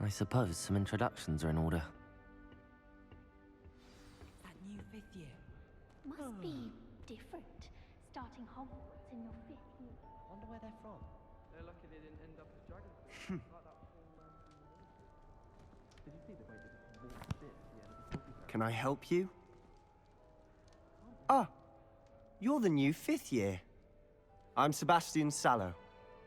I suppose some introductions are in order. That new 5th year. Must be different, starting Hogwarts in your 5th year. Wonder where they're from. They're lucky they didn't end up as dragons. Like that whole Did you see the way they just walked in at the end of the talking? Can I help you? Ah, you're the new 5th year. I'm Sebastian Sallow.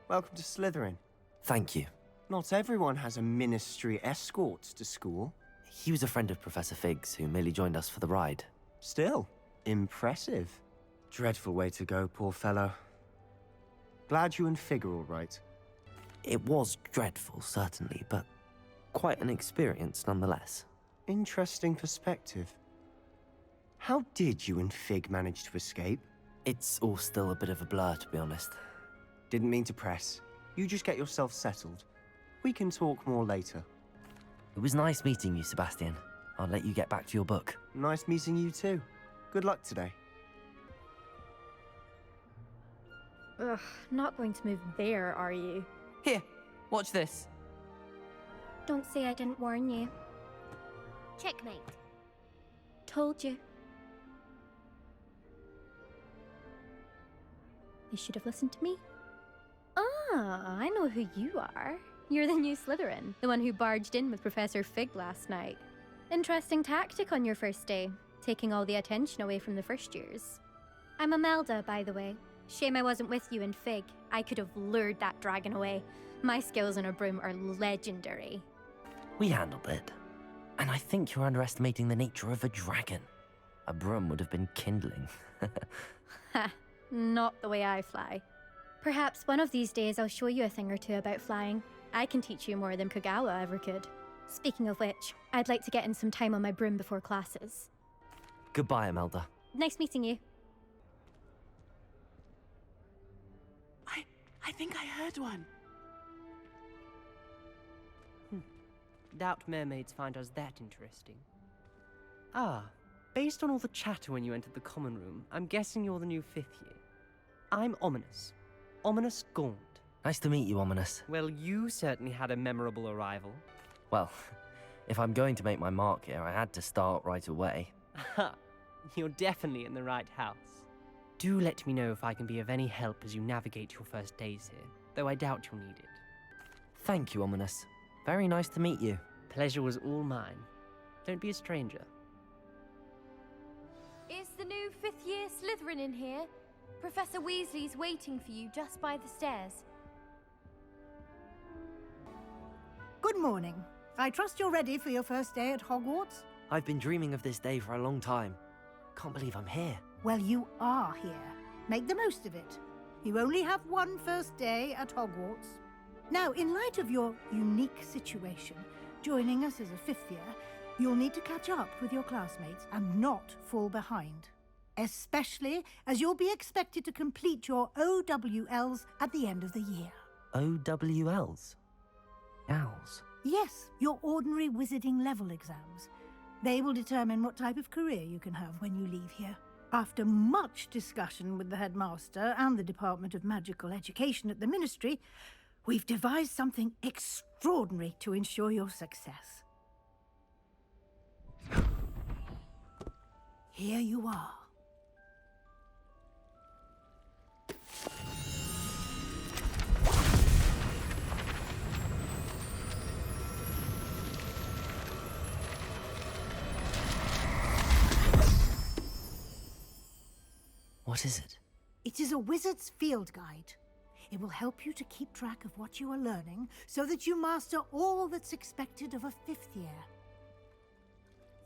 Welcome to Slytherin. Thank you. Not everyone has a ministry escort to school. He was a friend of Professor Fig's who merely joined us for the ride. Still, impressive. Dreadful way to go, poor fellow. Glad you and Fig are all right. It was dreadful, certainly, but quite an experience nonetheless. Interesting perspective. How did you and Fig manage to escape? It's all still a bit of a blur, to be honest. Didn't mean to press. You just get yourself settled. We can talk more later. It was nice meeting you, Sebastian. I'll let you get back to your book. Nice meeting you too. Good luck today. Ugh, not going to move there, are you? Here, watch this. Don't say I didn't warn you. Checkmate. Told you. You should have listened to me. Ah, I know who you are. You're the new Slytherin, the one who barged in with Professor Fig last night. Interesting tactic on your first day, taking all the attention away from the first years. I'm Imelda, by the way. Shame I wasn't with you and Fig. I could have lured that dragon away. My skills on a broom are legendary. We handled it. And I think you're underestimating the nature of a dragon. A broom would have been kindling. Ha, not the way I fly. Perhaps one of these days I'll show you a thing or two about flying. I can teach you more than Kogawa ever could. Speaking of which, I'd like to get in some time on my broom before classes. Goodbye, Imelda. Nice meeting you. I think I heard one. Doubt mermaids find us that interesting. Ah, based on all the chatter when you entered the common room, I'm guessing you're the new 5th year. I'm Ominous. Ominous Gaunt. Nice to meet you, Ominous. Well, you certainly had a memorable arrival. Well, if I'm going to make my mark here, I had to start right away. Aha, you're definitely in the right house. Do let me know if I can be of any help as you navigate your first days here, though I doubt you'll need it. Thank you, Ominous. Very nice to meet you. Pleasure was all mine. Don't be a stranger. Is the new 5th year Slytherin in here? Professor Weasley's waiting for you just by the stairs. Good morning. I trust you're ready for your first day at Hogwarts? I've been dreaming of this day for a long time. Can't believe I'm here. Well, you are here. Make the most of it. You only have one first day at Hogwarts. Now, in light of your unique situation, joining us as a 5th year, you'll need to catch up with your classmates and not fall behind. Especially as you'll be expected to complete your OWLs at the end of the year. OWLs? Owls? Yes, your ordinary wizarding level exams. They will determine what type of career you can have when you leave here. After much discussion with the headmaster and the Department of Magical Education at the Ministry, we've devised something extraordinary to ensure your success. Here you are. What is it? It is a wizard's field guide. It will help you to keep track of what you are learning so that you master all that's expected of a 5th year.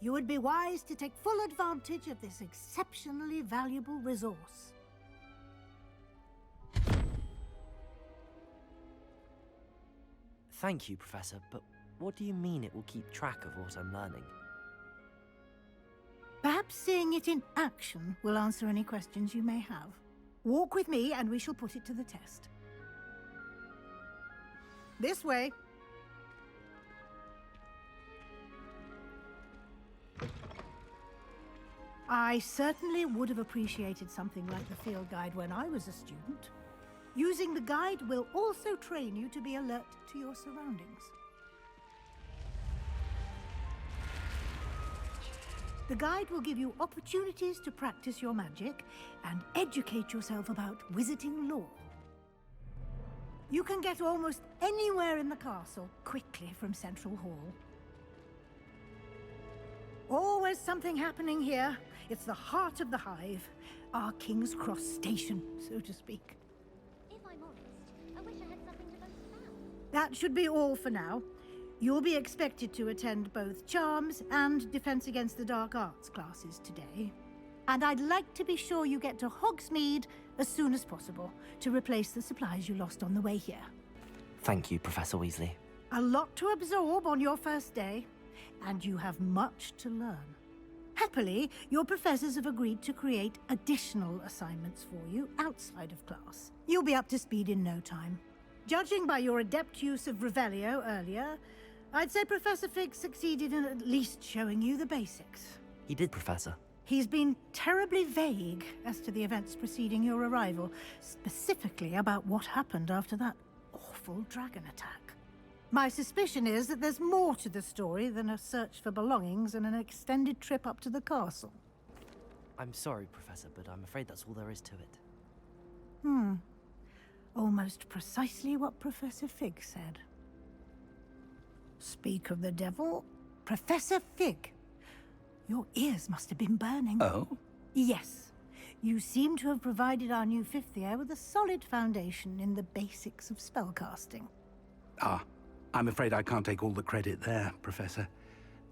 You would be wise to take full advantage of this exceptionally valuable resource. Thank you, Professor, but what do you mean it will keep track of what I'm learning? Perhaps seeing it in action will answer any questions you may have. Walk with me and we shall put it to the test. This way. I certainly would have appreciated something like the field guide when I was a student. Using the guide will also train you to be alert to your surroundings. The guide will give you opportunities to practice your magic and educate yourself about wizarding lore. You can get almost anywhere in the castle quickly from Central Hall. Always something happening here. It's the heart of the hive, our King's Cross station, so to speak. If I'm honest, I wish I had something to boast about. That should be all for now. You'll be expected to attend both Charms and Defense Against the Dark Arts classes today. And I'd like to be sure you get to Hogsmeade as soon as possible to replace the supplies you lost on the way here. Thank you, Professor Weasley. A lot to absorb on your first day, and you have much to learn. Happily, your professors have agreed to create additional assignments for you outside of class. You'll be up to speed in no time. Judging by your adept use of Revelio earlier, I'd say Professor Fig succeeded in at least showing you the basics. He did, Professor. He's been terribly vague as to the events preceding your arrival, specifically about what happened after that awful dragon attack. My suspicion is that there's more to the story than a search for belongings and an extended trip up to the castle. I'm sorry, Professor, but I'm afraid that's all there is to it. Almost precisely what Professor Fig said. Speak of the devil, Professor Fig. Your ears must have been burning. Oh? Yes. You seem to have provided our new fifth year with a solid foundation in the basics of spellcasting. Ah, I'm afraid I can't take all the credit there, Professor.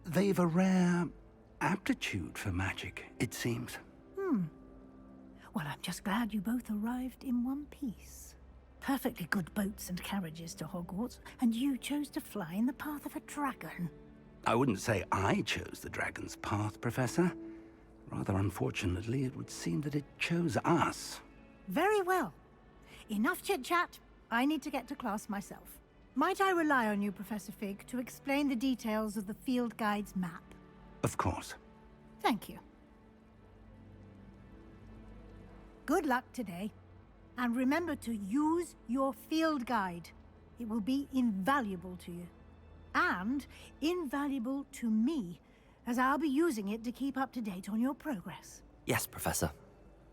They've a rare aptitude for magic, it seems. Well, I'm just glad you both arrived in one piece. Perfectly good boats and carriages to Hogwarts, and you chose to fly in the path of a dragon. I wouldn't say I chose the dragon's path, Professor. Rather unfortunately, it would seem that it chose us. Very well. Enough chit-chat. I need to get to class myself. Might I rely on you, Professor Fig, to explain the details of the field guide's map? Of course. Thank you. Good luck today. And remember to use your field guide. It will be invaluable to you. And invaluable to me, as I'll be using it to keep up to date on your progress. Yes, Professor.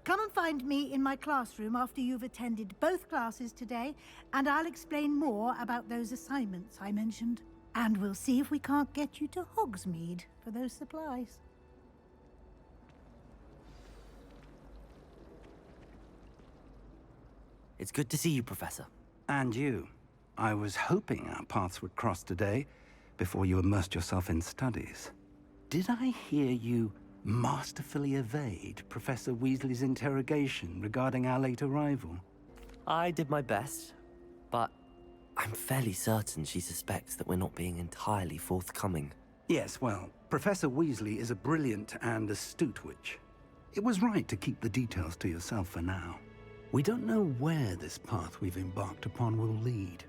Come and find me in my classroom after you've attended both classes today, and I'll explain more about those assignments I mentioned. And we'll see if we can't get you to Hogsmeade for those supplies. It's good to see you, Professor. And you. I was hoping our paths would cross today, before you immersed yourself in studies. Did I hear you masterfully evade Professor Weasley's interrogation regarding our late arrival? I did my best, but I'm fairly certain she suspects that we're not being entirely forthcoming. Yes, well, Professor Weasley is a brilliant and astute witch. It was right to keep the details to yourself for now. We don't know where this path we've embarked upon will lead.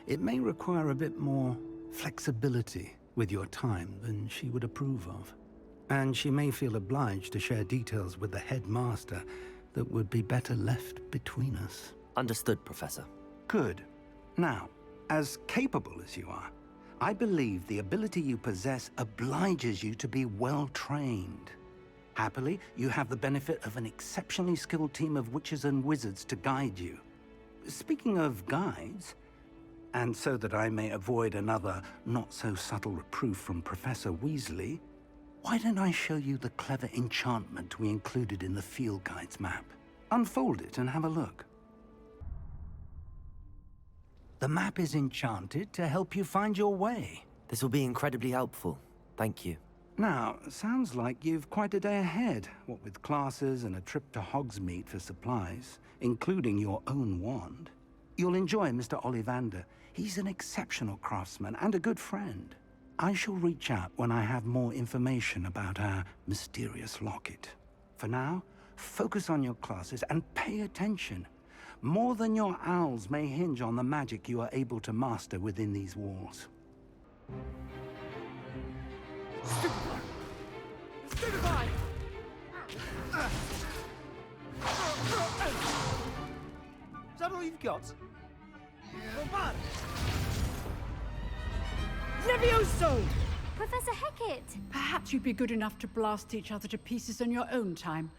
It may require a bit more flexibility with your time than she would approve of. And she may feel obliged to share details with the headmaster that would be better left between us. Understood, Professor. Good. Now, as capable as you are, I believe the ability you possess obliges you to be well trained. Happily, you have the benefit of an exceptionally skilled team of witches and wizards to guide you. Speaking of guides, and so that I may avoid another not-so-subtle reproof from Professor Weasley, why don't I show you the clever enchantment we included in the field guide's map? Unfold it and have a look. The map is enchanted to help you find your way. This will be incredibly helpful. Thank you. Now, sounds like you've quite a day ahead, what with classes and a trip to Hogsmeade for supplies, including your own wand. You'll enjoy Mr. Ollivander. He's an exceptional craftsman and a good friend. I shall reach out when I have more information about our mysterious locket. For now, focus on your classes and pay attention. More than your owls may hinge on the magic you are able to master within these walls. Stupefy! Is that all you've got? Levioso! Professor Hecat! Perhaps you'd be good enough to blast each other to pieces in your own time.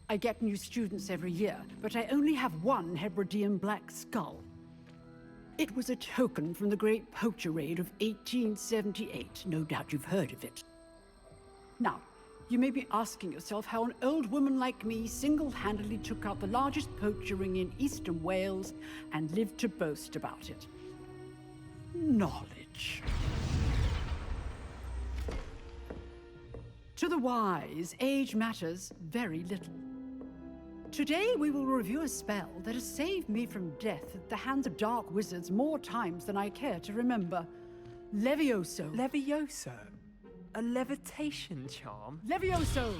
I get new students every year, but I only have one Hebridean black skull. It was a token from the Great Poacher Raid of 1878. No doubt you've heard of it. Now, you may be asking yourself how an old woman like me single-handedly took out the largest poacher ring in eastern Wales and lived to boast about it. Knowledge. To the wise, age matters very little. Today we will review a spell that has saved me from death at the hands of dark wizards more times than I care to remember. Levioso. Levioso? A levitation charm? Levioso!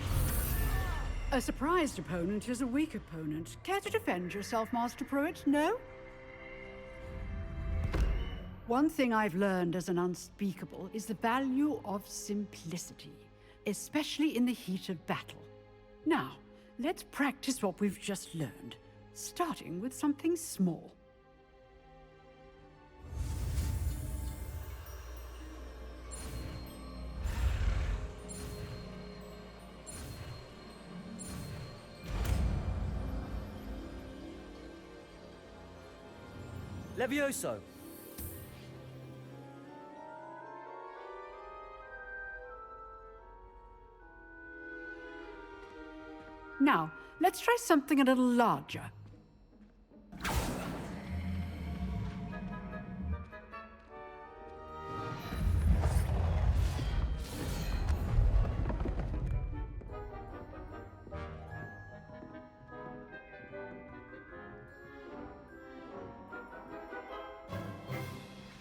A surprised opponent is a weak opponent. Care to defend yourself, Master Pruitt? No? One thing I've learned as an unspeakable is the value of simplicity, especially in the heat of battle. Now, let's practice what we've just learned, starting with something small. Levioso! Now, let's try something a little larger.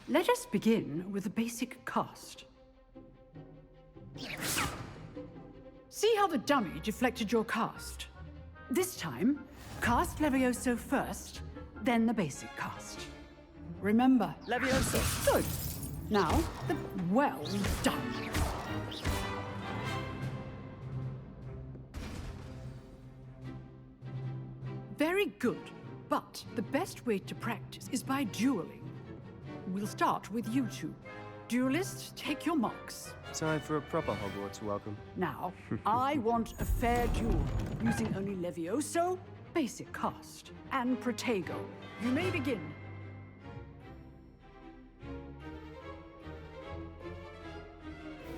Let us begin with a basic cast. See how the dummy deflected your cast? This time, cast Levioso first, then the basic cast. Remember. Levioso! Good. Now, well done. Very good, but the best way to practice is by dueling. We'll start with you two. Duelists, take your marks. Time for a proper Hogwarts welcome. Now, I want a fair duel, using only Levioso, basic cast, and Protego. You may begin.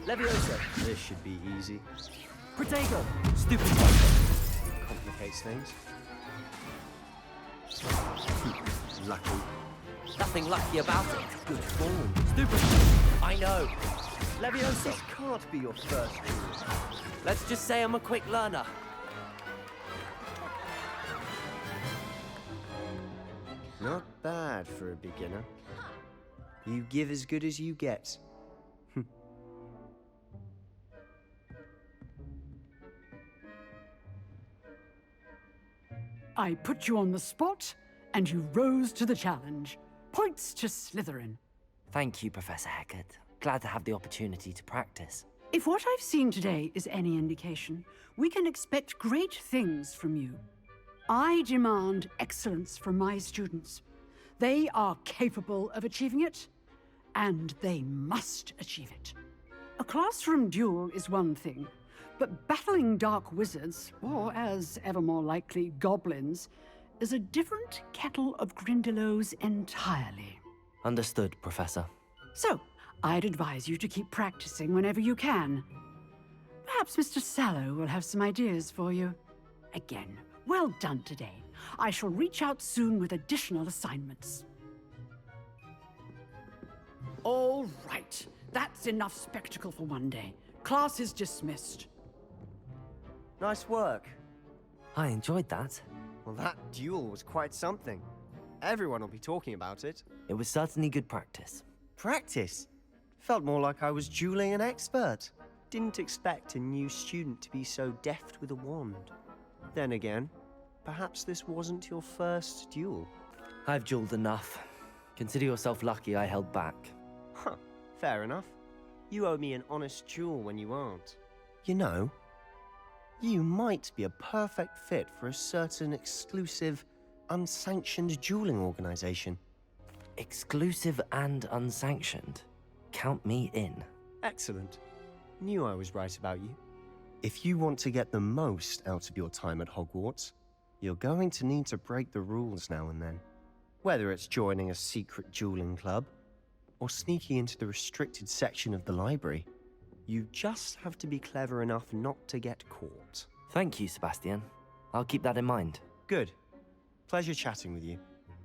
Levioso! This should be easy. Protego! Stupid one! Complicates things. Lucky. Nothing lucky about it. Good form. Stupid! I know! Levioso! This can't be your first duel. Let's just say I'm a quick learner. Not bad for a beginner. You give as good as you get. I put you on the spot, and you rose to the challenge. Points to Slytherin. Thank you, Professor Hecat. Glad to have the opportunity to practice. If what I've seen today is any indication, we can expect great things from you. I demand excellence from my students. They are capable of achieving it, and they must achieve it. A classroom duel is one thing, but battling dark wizards, or as ever more likely, goblins, is a different kettle of Grindylows entirely. Understood, Professor. So, I'd advise you to keep practicing whenever you can. Perhaps Mr. Sallow will have some ideas for you. Again, well done today. I shall reach out soon with additional assignments. All right, that's enough spectacle for one day. Class is dismissed. Nice work. I enjoyed that. Well, that duel was quite something. Everyone will be talking about it. It was certainly good practice. Practice? Felt more like I was dueling an expert. Didn't expect a new student to be so deft with a wand. Then again, perhaps this wasn't your first duel. I've dueled enough. Consider yourself lucky I held back. Huh, fair enough. You owe me an honest duel when you aren't. You know, You might be a perfect fit for a certain exclusive, unsanctioned dueling organization. exclusive and unsanctioned. Count me in. Excellent. Knew I was right about you. If you want to get the most out of your time at Hogwarts, you're going to need to break the rules now and then. Whether it's joining a secret dueling club, or sneaking into the restricted section of the library, you just have to be clever enough not to get caught. Thank you, Sebastian. I'll keep that in mind. Good. Pleasure chatting with you.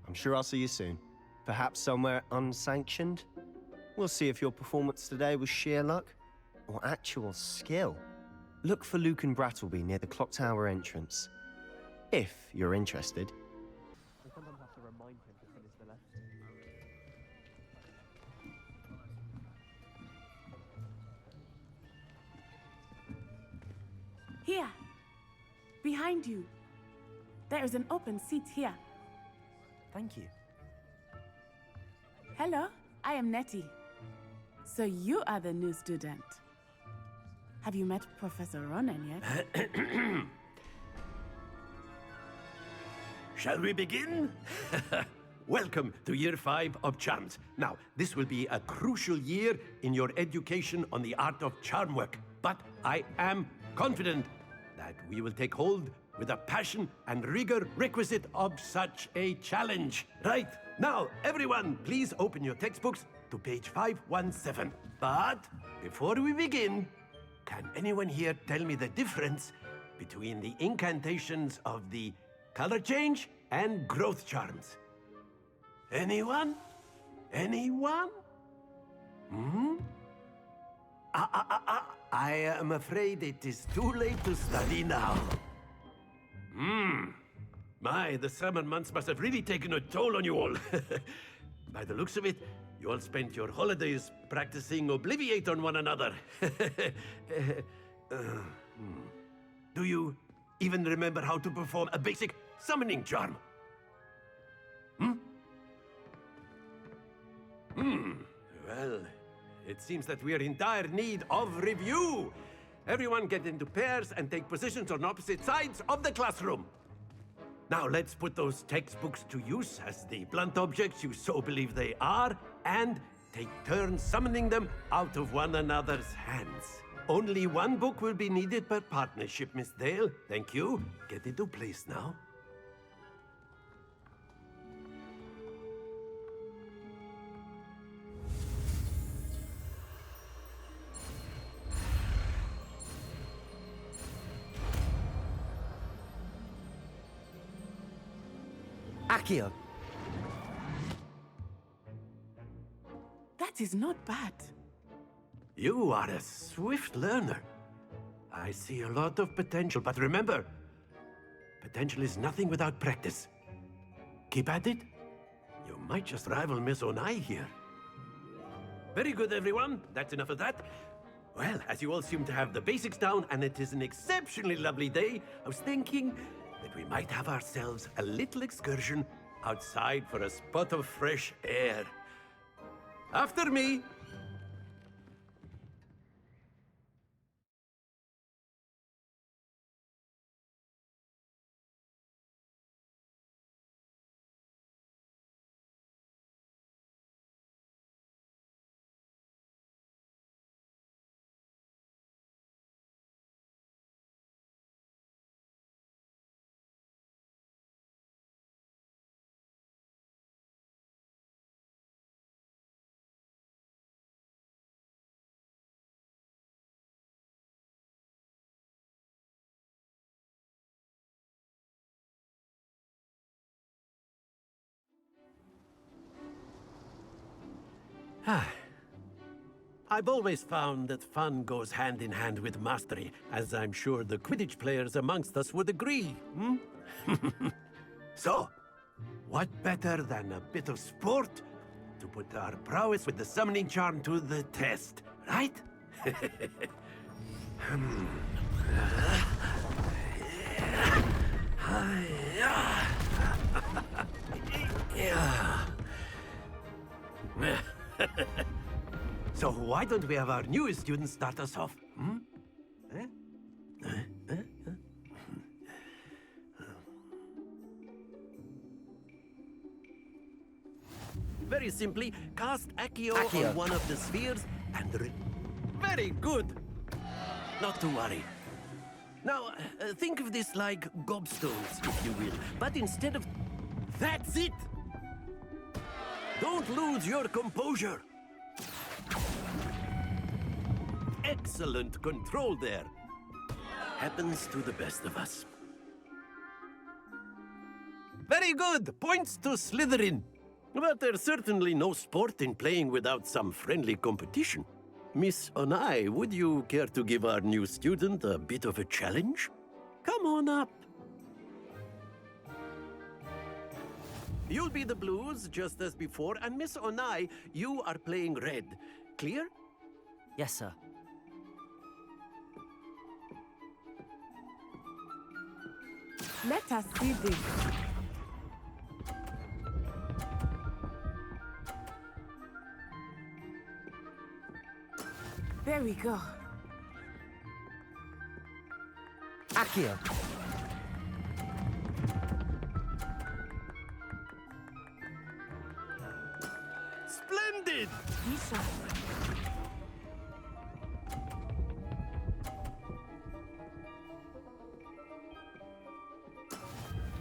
I'm sure I'll see you soon. Perhaps somewhere unsanctioned? We'll see if your performance today was sheer luck or actual skill. Look for Luke and Brattleby near the clock tower entrance. If you're interested. I sometimes have to remind him to finish the lesson. Here, behind you. There is an open seat here. Thank you. Hello, I am Nettie. So you are the new student. Have you met Professor Ronan yet? Shall we begin? Welcome to Year 5 of Charms. Now, this will be a crucial year in your education on the art of charm work. But I am confident that we will take hold with the passion and rigor requisite of such a challenge. Right, now, everyone, please open your textbooks to page 517. But before we begin, can anyone here tell me the difference between the incantations of the color change and growth charms? Anyone? Anyone? I am afraid it is too late to study now. My, the summer months must have really taken a toll on you all. By the looks of it, you all spent your holidays practicing Obliviate on one another. Do you even remember how to perform a basic summoning charm? Well, it seems that we are in dire need of review. Everyone get into pairs and take positions on opposite sides of the classroom. Now let's put those textbooks to use as the blunt objects you so believe they are, and take turns summoning them out of one another's hands. Only one book will be needed per partnership, Miss Dale. Thank you. Get into place now. Accio! That is not bad. You are a swift learner. I see a lot of potential, but remember, potential is nothing without practice. Keep at it. You might just rival Miss Onai here. Very good, everyone. That's enough of that. Well, as you all seem to have the basics down, and it is an exceptionally lovely day, I was thinking that we might have ourselves a little excursion outside for a spot of fresh air. After me! I've always found that fun goes hand in hand with mastery, as I'm sure the Quidditch players amongst us would agree, So, what better than a bit of sport to put our prowess with the summoning charm to the test, right? So why don't we have our newest student start us off? Very simply, cast Accio on one of the spheres and... Very good! Not to worry. Now, think of this like gobstones, if you will. But instead of... That's it! Don't lose your composure. Excellent control there. Happens to the best of us. Very good! Points to Slytherin. But there's certainly no sport in playing without some friendly competition. Miss Onai, would you care to give our new student a bit of a challenge? Come on up. You'll be the blues, just as before, and Miss Onai, you are playing red. Clear? Yes, sir. Let us see this. There we go. Accio. Splendid! Isha.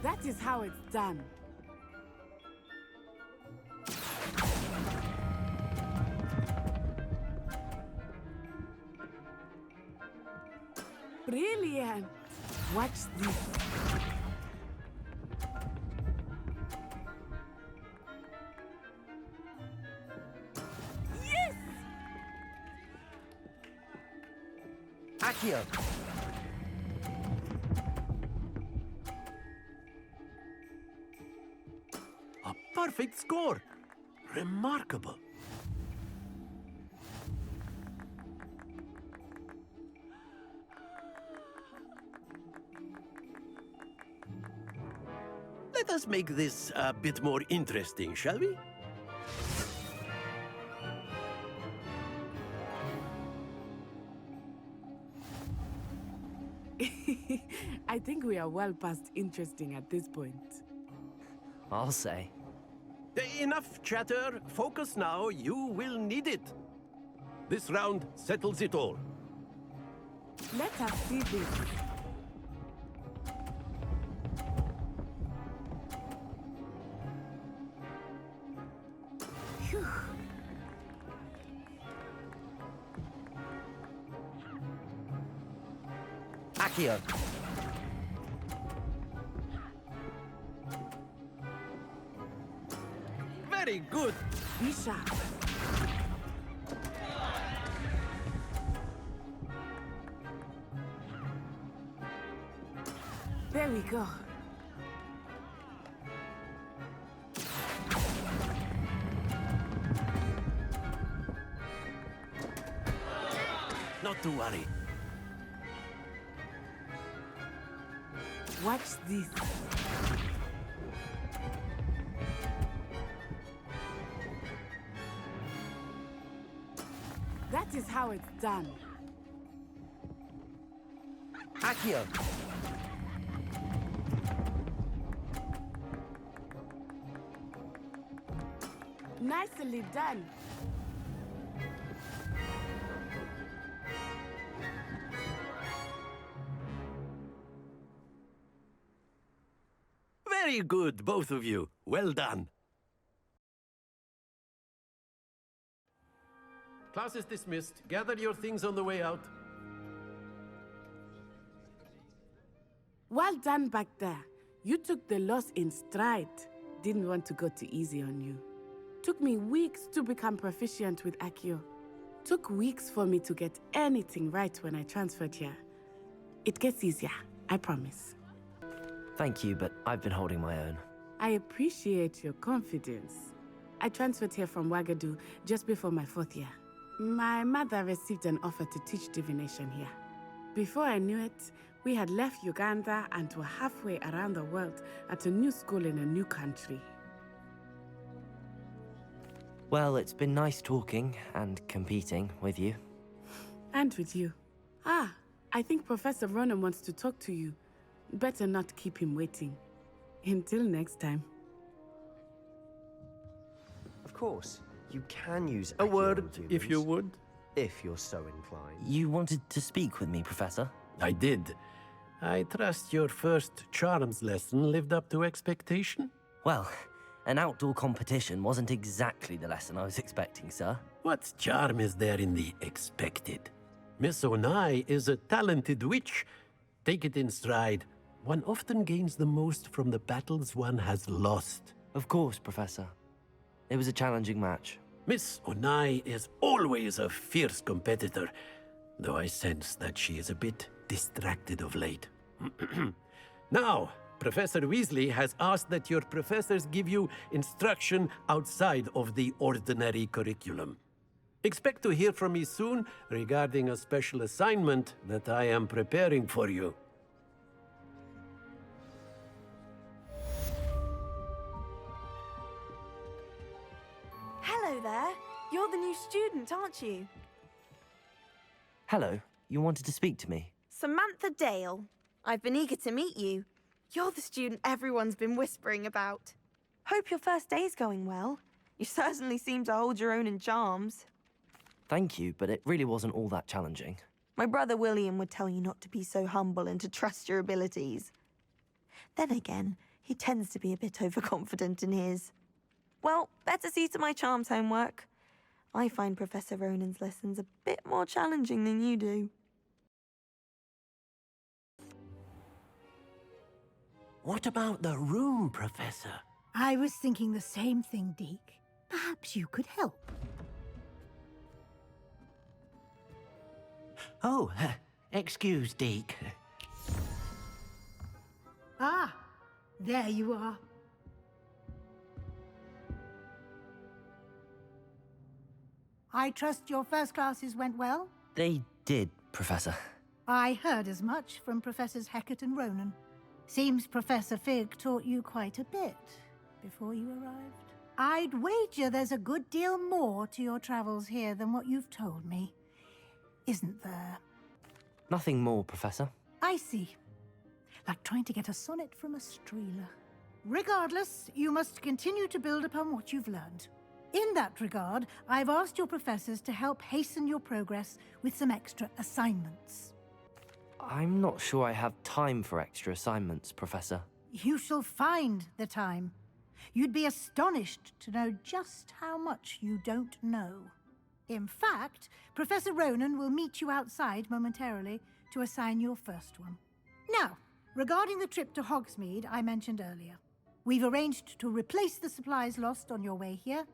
That is how it's done. Brilliant! Watch this. Yes! Accio. A perfect score. Remarkable. Let us make this a bit more interesting, shall we? I think we are well past interesting at this point. I'll say. Enough chatter. Focus now. You will need it. This round settles it all. Let us see this. Phew. Accio. Very good. Be sharp. There we go. Not to worry. Watch this. That is how it's done. Accio. Nicely done. Very good, both of you. Well done. Class is dismissed. Gather your things on the way out. Well done back there. You took the loss in stride. Didn't want to go too easy on you. Took me weeks to become proficient with Accio. Took weeks for me to get anything right when I transferred here. It gets easier, I promise. Thank you, but I've been holding my own. I appreciate your confidence. I transferred here from Wagadu just before my 4th year. My mother received an offer to teach divination here. Before I knew it, we had left Uganda and were halfway around the world at a new school in a new country. Well, it's been nice talking and competing with you. And with you. Ah, I think Professor Ronan wants to talk to you. Better not keep him waiting. Until next time. Of course, you can use A Accio word, on if you humans. would. if you're so inclined. You wanted to speak with me, Professor? I did. I trust your first charms lesson lived up to expectation? Well, an outdoor competition wasn't exactly the lesson I was expecting, sir. What charm is there in the expected? Miss Onai is a talented witch. Take it in stride. One often gains the most from the battles one has lost. Of course, Professor. It was a challenging match. Miss Onai is always a fierce competitor, though I sense that she is a bit distracted of late. Now, Professor Weasley has asked that your professors give you instruction outside of the ordinary curriculum. Expect to hear from me soon regarding a special assignment that I am preparing for you. Hello there. You're the new student, aren't you? Hello, you wanted to speak to me? Samantha Dale. I've been eager to meet you. You're the student everyone's been whispering about. Hope your first day's going well. You certainly seem to hold your own in charms. Thank you, but it really wasn't all that challenging. My brother William would tell you not to be so humble and to trust your abilities. Then again, he tends to be a bit overconfident in his. Well, better see to my charms homework. I find Professor Ronan's lessons a bit more challenging than you do. What about the room, Professor? I was thinking the same thing, Deke. Perhaps you could help. Oh, excuse, Deke. Ah, there you are. I trust your first classes went well? They did, Professor. I heard as much from Professors Hecat and Ronan. Seems Professor Fig taught you quite a bit before you arrived. I'd wager there's a good deal more to your travels here than what you've told me. Isn't there? Nothing more, Professor. I see. Like trying to get a sonnet from a streeler. Regardless, you must continue to build upon what you've learned. In that regard, I've asked your professors to help hasten your progress with some extra assignments. I'm not sure I have time for extra assignments, Professor. You shall find the time. You'd be astonished to know just how much you don't know. In fact, Professor Ronan will meet you outside momentarily to assign your first one. Now, regarding the trip to Hogsmeade I mentioned earlier, we've arranged to replace the supplies lost on your way here,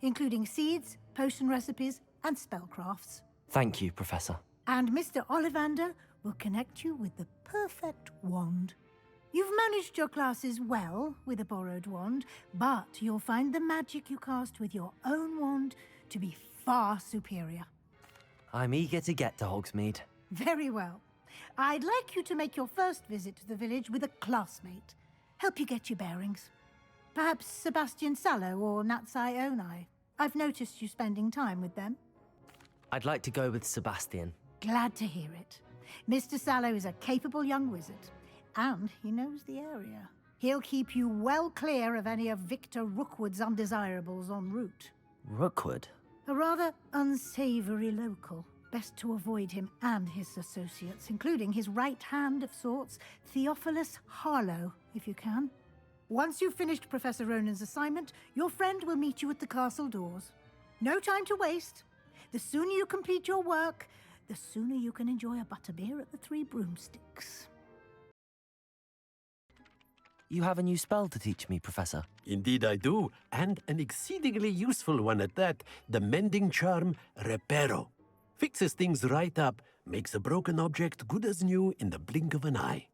including seeds, potion recipes, and spellcrafts. Thank you, Professor. And Mr. Ollivander will connect you with the perfect wand. You've managed your classes well with a borrowed wand, but you'll find the magic you cast with your own wand to be far superior. I'm eager to get to Hogsmeade. Very well. I'd like you to make your first visit to the village with a classmate. Help you get your bearings. Perhaps Sebastian Sallow or Natsai Onai. I've noticed you spending time with them. I'd like to go with Sebastian. Glad to hear it. Mr. Sallow is a capable young wizard, and he knows the area. He'll keep you well clear of any of Victor Rookwood's undesirables en route. Rookwood? A rather unsavory local. Best to avoid him and his associates, including his right hand of sorts, Theophilus Harlow, if you can. Once you've finished Professor Ronan's assignment, your friend will meet you at the castle doors. No time to waste. The sooner you complete your work, the sooner you can enjoy a butterbeer at the Three Broomsticks. You have a new spell to teach me, Professor. Indeed I do, and an exceedingly useful one at that, the mending charm Reparo. Fixes things right up, makes a broken object good as new in the blink of an eye.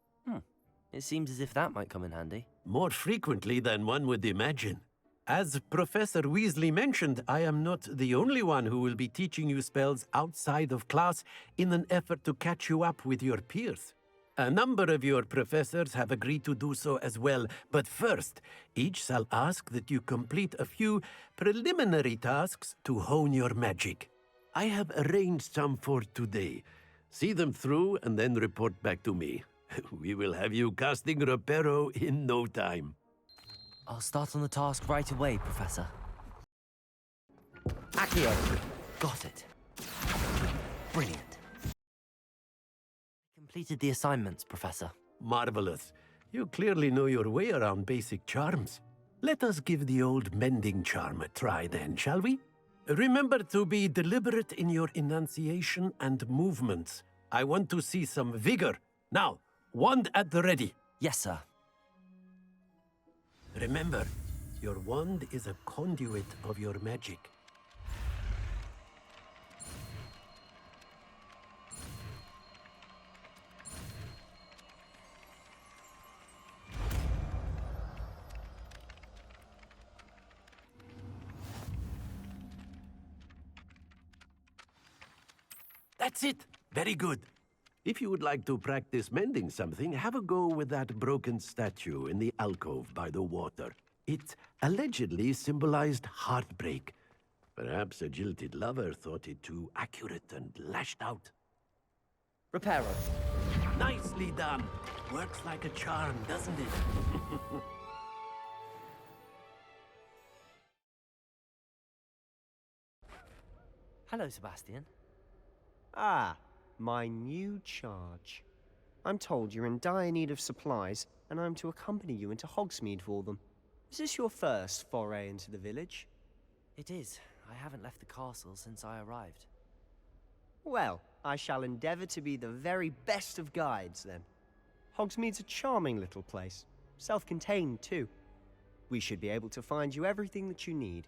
It seems as if that might come in handy. More frequently than one would imagine. As Professor Weasley mentioned, I am not the only one who will be teaching you spells outside of class in an effort to catch you up with your peers. A number of your professors have agreed to do so as well, but first, each shall ask that you complete a few preliminary tasks to hone your magic. I have arranged some for today. See them through and then report back to me. We will have you casting Reparo in no time. I'll start on the task right away, Professor. Accio! Got it. Brilliant. I completed the assignments, Professor. Marvelous. You clearly know your way around basic charms. Let us give the old mending charm a try then, shall we? Remember to be deliberate in your enunciation and movements. I want to see some vigor. Now, wand at the ready. Yes, sir. Remember, your wand is a conduit of your magic. That's it. Very good. If you would like to practice mending something, have a go with that broken statue in the alcove by the water. It allegedly symbolized heartbreak. Perhaps a jilted lover thought it too accurate and lashed out. Reparo. Nicely done. Works like a charm, doesn't it? Hello, Sebastian. Ah, my new charge. I'm told you're in dire need of supplies, and I'm to accompany you into Hogsmeade for them. Is this your first foray into the village? It is. I haven't left the castle since I arrived. Well, I shall endeavour to be the very best of guides, then. Hogsmeade's a charming little place. Self-contained, too. We should be able to find you everything that you need.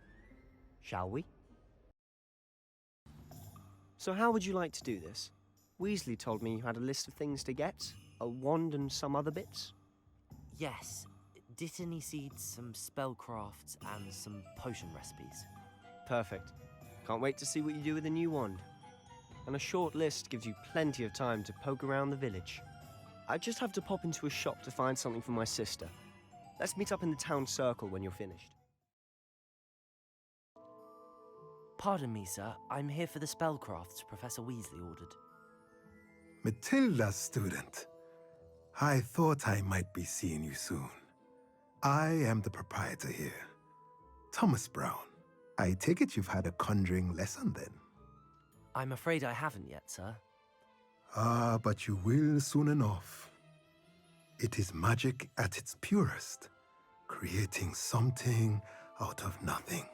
Shall we? So how would you like to do this? Weasley told me you had a list of things to get, a wand and some other bits. Yes. Dittany seeds, some spellcrafts, and some potion recipes. Perfect. Can't wait to see what you do with the new wand. And a short list gives you plenty of time to poke around the village. I just have to pop into a shop to find something for my sister. Let's meet up in the town circle when you're finished. Pardon me, sir. I'm here for the spellcrafts Professor Weasley ordered. Matilda's student. I thought I might be seeing you soon. I am the proprietor here, Thomas Brown. I take it you've had a conjuring lesson then? I'm afraid I haven't yet, sir. Ah, but you will soon enough. It is magic at its purest, creating something out of nothing.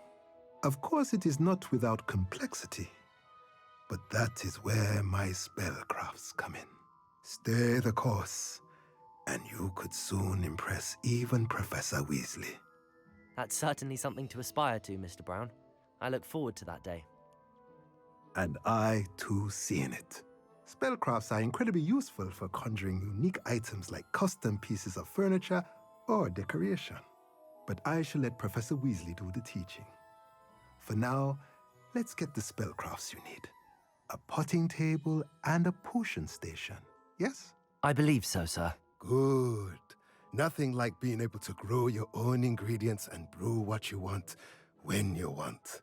Of course, it is not without complexity, but that is where my spellcrafts come in. Stay the course, and you could soon impress even Professor Weasley. That's certainly something to aspire to, Mr. Brown. I look forward to that day. And I, too, see in it. Spellcrafts are incredibly useful for conjuring unique items like custom pieces of furniture or decoration. But I shall let Professor Weasley do the teaching. For now, let's get the spellcrafts you need. A potting table and a potion station, yes? I believe so, sir. Good. Nothing like being able to grow your own ingredients and brew what you want when you want.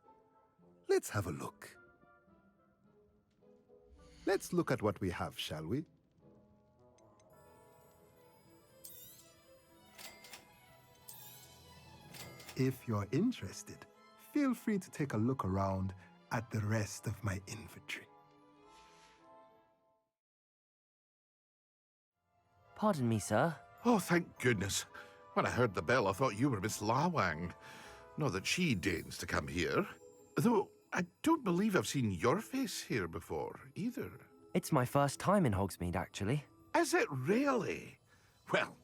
Let's have a look. Let's look at what we have, shall we? If you're interested, feel free to take a look around at the rest of my inventory. Pardon me, sir. Oh, thank goodness. When I heard the bell, I thought you were Miss Lawang. Not that she deigns to come here. Though, I don't believe I've seen your face here before, either. It's my first time in Hogsmeade, actually. Is it really? Well,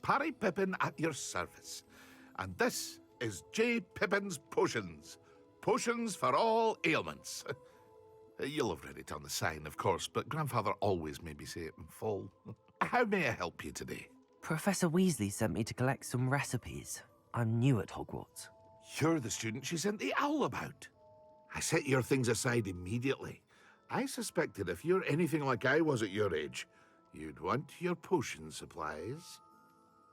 Parry Pippin at your service. And this is J. Pippin's Potions. Potions for all ailments. You'll have read it on the sign, of course, but Grandfather always made me say it in full. How may I help you today? Professor Weasley sent me to collect some recipes. I'm new at Hogwarts. You're the student she sent the owl about. I set your things aside immediately. I suspected if you're anything like I was at your age, you'd want your potion supplies.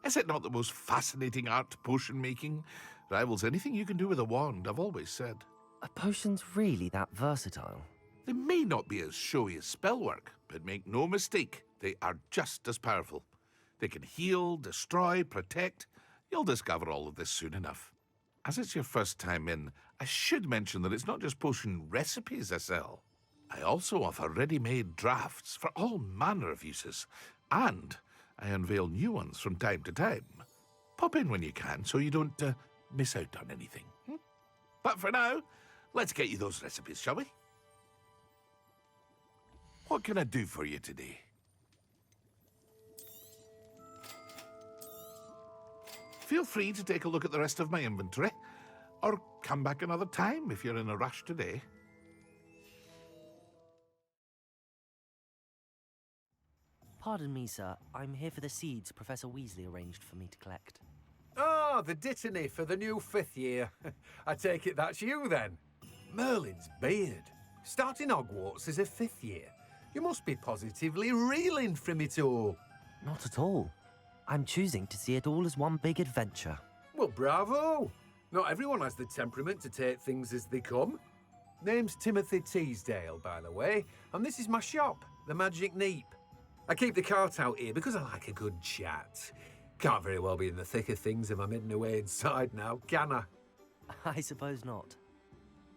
Is it not the most fascinating art, potion making? Rivals anything you can do with a wand, I've always said. Are potions really that versatile? They may not be as showy as spellwork, but make no mistake, they are just as powerful. They can heal, destroy, protect. You'll discover all of this soon enough. As it's your first time in, I should mention that it's not just potion recipes I sell. I also offer ready-made drafts for all manner of uses, and I unveil new ones from time to time. Pop in when you can so you don't miss out on anything. But for now, let's get you those recipes, shall we? What can I do for you today? Feel free to take a look at the rest of my inventory, or come back another time if you're in a rush today. Pardon me, sir. I'm here for the seeds Professor Weasley arranged for me to collect. Ah, the dittany for the new 5th year. I take it that's you, then. Merlin's beard. Starting Hogwarts as a 5th year. You must be positively reeling from it all. Not at all. I'm choosing to see it all as one big adventure. Well, bravo! Not everyone has the temperament to take things as they come. Name's Timothy Teasdale, by the way, and this is my shop, the Magic Neep. I keep the cart out here because I like a good chat. Can't very well be in the thick of things if I'm hidden away inside now, can I? I suppose not.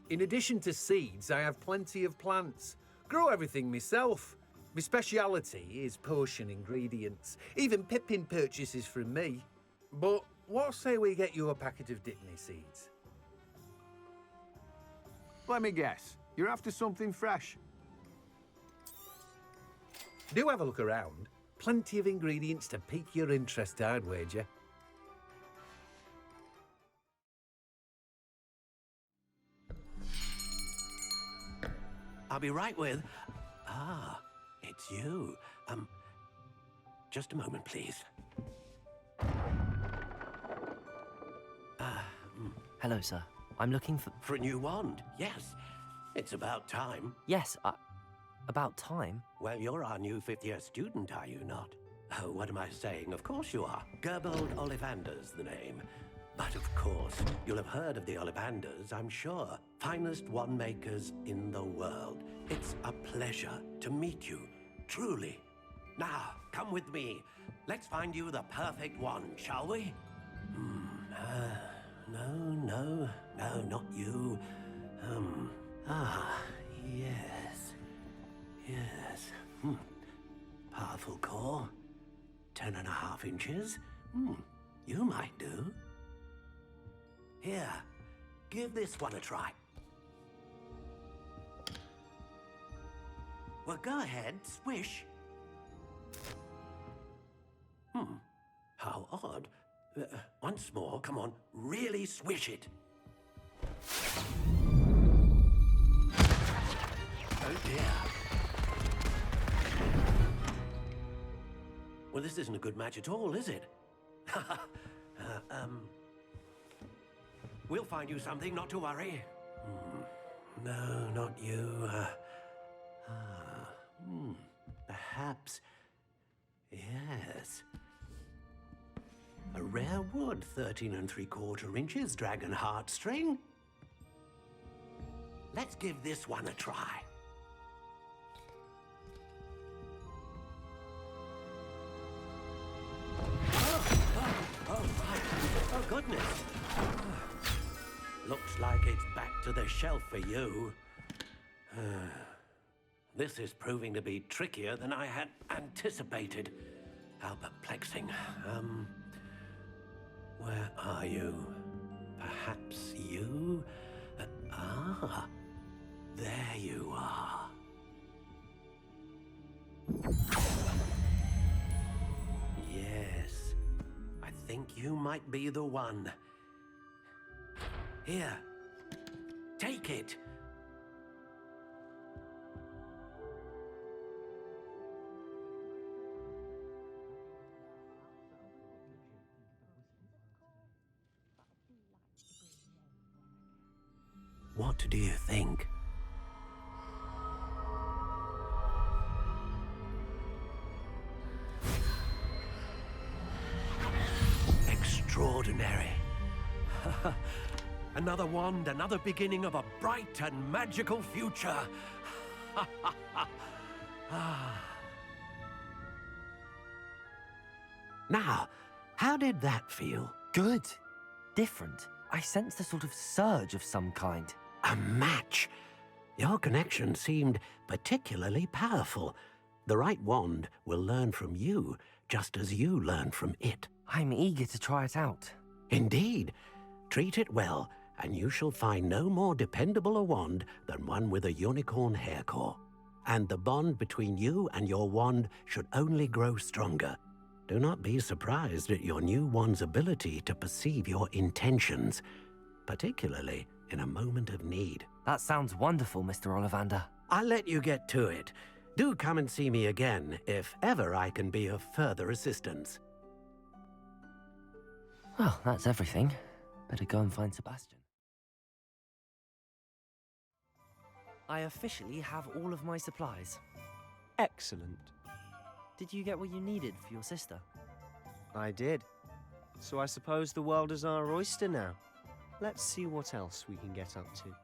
In addition to seeds, I have plenty of plants. Grow everything myself. My speciality is potion ingredients. Even Pippin purchases from me. But what say we get you a packet of dittany seeds? Let me guess. You're after something fresh. Do have a look around. Plenty of ingredients to pique your interest, I'd wager. I'll be right with... Ah, it's you. Just a moment, please. Hello, sir. I'm looking for... For a new wand, yes. It's about time. Yes, about time? Well, you're our new 5th year student, are you not? Oh, what am I saying? Of course you are. Gerbold Ollivander's the name. But of course, you'll have heard of the Ollivanders, I'm sure. Finest wand makers in the world. It's a pleasure to meet you, truly. Now, come with me. Let's find you the perfect wand, shall we? No, not you. Yes. Powerful core. 10.5 inches. You might do. Here, give this one a try. Well, go ahead, swish. How odd. Once more, come on, really swish it. Oh dear. Well, this isn't a good match at all, is it? We'll find you something, not to worry. No, not you. Perhaps. Yes. A rare wood, 13 3/4 inches, dragon heartstring. Let's give this one a try. Oh, goodness. Looks like it's back to the shelf for you. This is proving to be trickier than I had anticipated. How perplexing. Where are you? Perhaps you? There you are. Yes, I think you might be the one. Here, take it. What do you think? Extraordinary. Another wand, another beginning of a bright and magical future. Now, how did that feel? Good. Different. I sensed a sort of surge of some kind. A match. Your connection seemed particularly powerful. The right wand will learn from you, just as you learn from it. I'm eager to try it out. Indeed. Treat it well, and you shall find no more dependable a wand than one with a unicorn hair core. And the bond between you and your wand should only grow stronger. Do not be surprised at your new wand's ability to perceive your intentions, particularly in a moment of need. That sounds wonderful, Mr. Ollivander. I'll let you get to it. Do come and see me again if ever I can be of further assistance. Well, that's everything. Better go and find Sebastian. I officially have all of my supplies. Excellent. Did you get what you needed for your sister? I did. So I suppose the world is our oyster now. Let's see what else we can get up to.